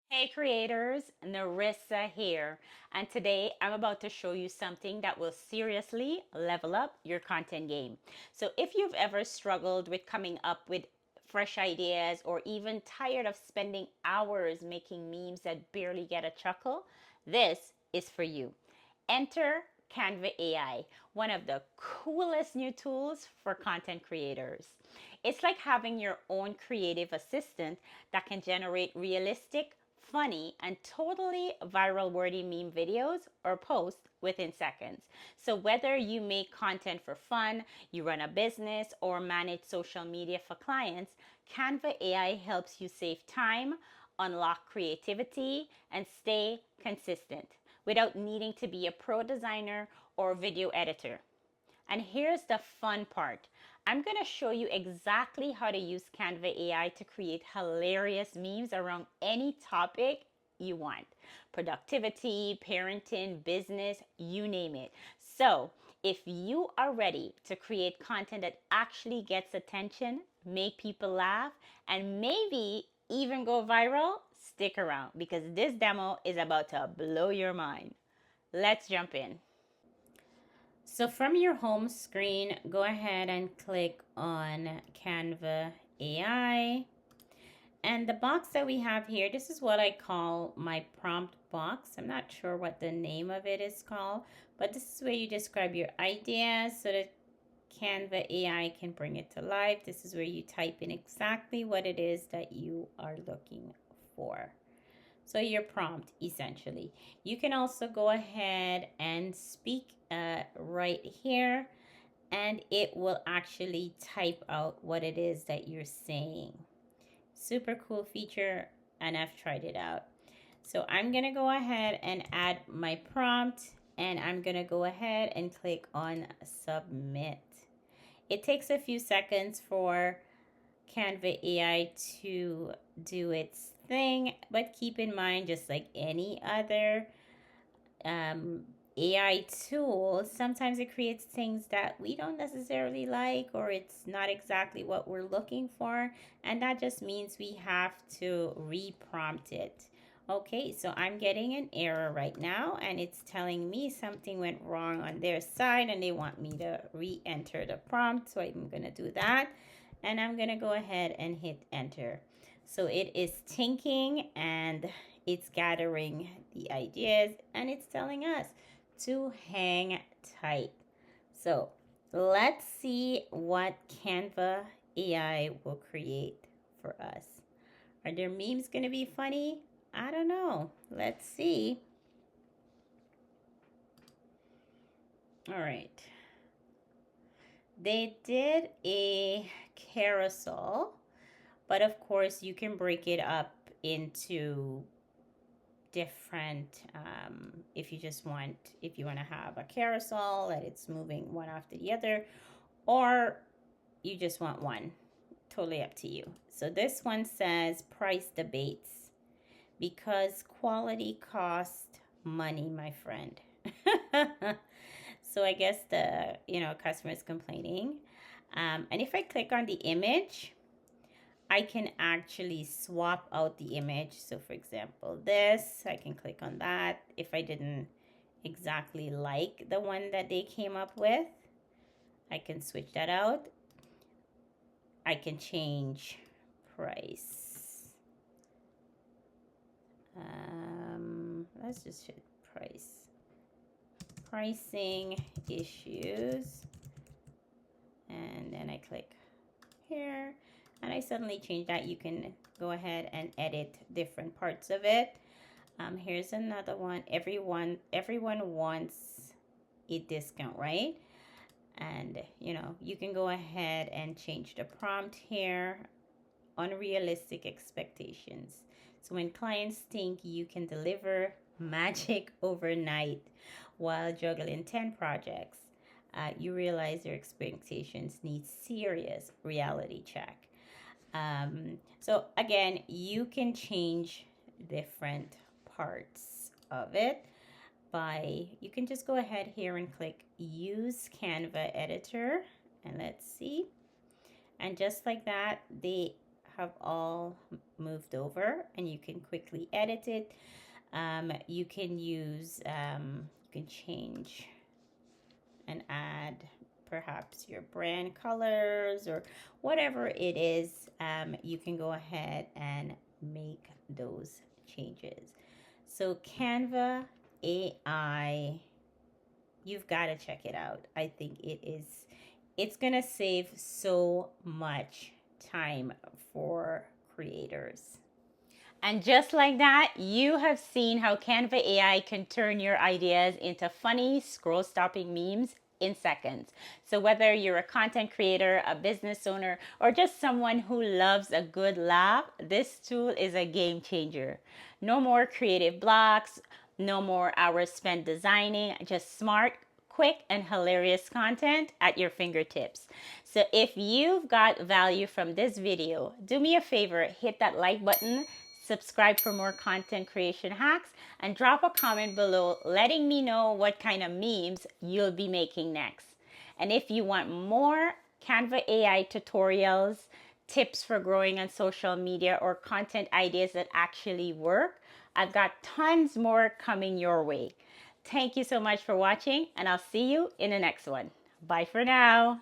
Hey creators, Narissa here, and today I'm about to show you something that will seriously level up your content game. So if you've ever struggled with coming up with fresh ideas or even tired of spending hours making memes that barely get a chuckle, this is for you. Enter Canva AI, one of the coolest new tools for content creators. It's like having your own creative assistant that can generate realistic, funny, and totally viral worthy meme videos or posts within seconds. So whether you make content for fun, you run a business, or manage social media for clients, Canva AI helps you save time, unlock creativity, and stay consistent without needing to be a pro designer or video editor. And here's the fun part. I'm going to show you exactly how to use Canva AI to create hilarious memes around any topic you want. Productivity, parenting, business, you name it. So, if you are ready to create content that actually gets attention, make people laugh, and maybe even go viral, stick around because this demo is about to blow your mind. Let's jump in. So from your home screen, go ahead and click on Canva AI. And the box that we have here, this is what I call my prompt box. I'm not sure what the name of it is called, but this is where you describe your ideas so that Canva AI can bring it to life. This is where you type in exactly what it is that you are looking for. So your prompt, essentially. You can also go ahead and speak right here, and it will actually type out what it is that you're saying. Super cool feature, and I've tried it out. So I'm going to go ahead and add my prompt, and I'm going to go ahead and click on submit. It takes a few seconds for Canva AI to do its thing, but keep in mind, just like any other um, AI tool, sometimes it creates things that we don't necessarily like, or it's not exactly what we're looking for, and that just means we have to re-prompt it. Okay, so I'm getting an error right now, and it's telling me something went wrong on their side, and they want me to re-enter the prompt, so I'm going to do that, and I'm going to go ahead and hit enter. So it is thinking and it's gathering the ideas and it's telling us to hang tight. So let's see what Canva AI will create for us. Are their memes going to be funny? I don't know. Let's see. All right. They did a carousel, but of course you can break it up into different if you want to have a carousel that it's moving one after the other, or you just want one. Totally up to you. So this one says price debates because quality costs money, my friend. So I guess the customer is complaining, and if I click on the image, I can actually swap out the image. So for example, this, I can click on that. If I didn't exactly like the one that they came up with, I can switch that out. I can change price. Let's just hit price. Pricing issues. And then I click here and I suddenly change that. You can go ahead and edit different parts of it. Here's another one. Everyone wants a discount, right? And you can go ahead and change the prompt here. Unrealistic expectations. So when clients think you can deliver magic overnight while juggling 10 projects, you realize their expectations need serious reality check. So again, you can change different parts of it you can just go ahead here and click use Canva editor, and let's see. And just like that, they have all moved over, and you can quickly edit it. You can use, you can change and add perhaps your brand colors or whatever it is. You can go ahead and make those changes. So Canva AI, you've got to check it out. I think it's going to save so much time for creators. And just like that, you have seen how Canva AI can turn your ideas into funny, scroll stopping memes in seconds. So, whether you're a content creator, a business owner, or just someone who loves a good laugh, this tool is a game changer. No more creative blocks, no more hours spent designing, just smart, quick, and hilarious content at your fingertips. So if you've got value from this video, do me a favor, hit that like button, subscribe for more content creation hacks, and drop a comment below letting me know what kind of memes you'll be making next. And if you want more Canva AI tutorials, tips for growing on social media, or content ideas that actually work, I've got tons more coming your way. Thank you so much for watching, and I'll see you in the next one. Bye for now.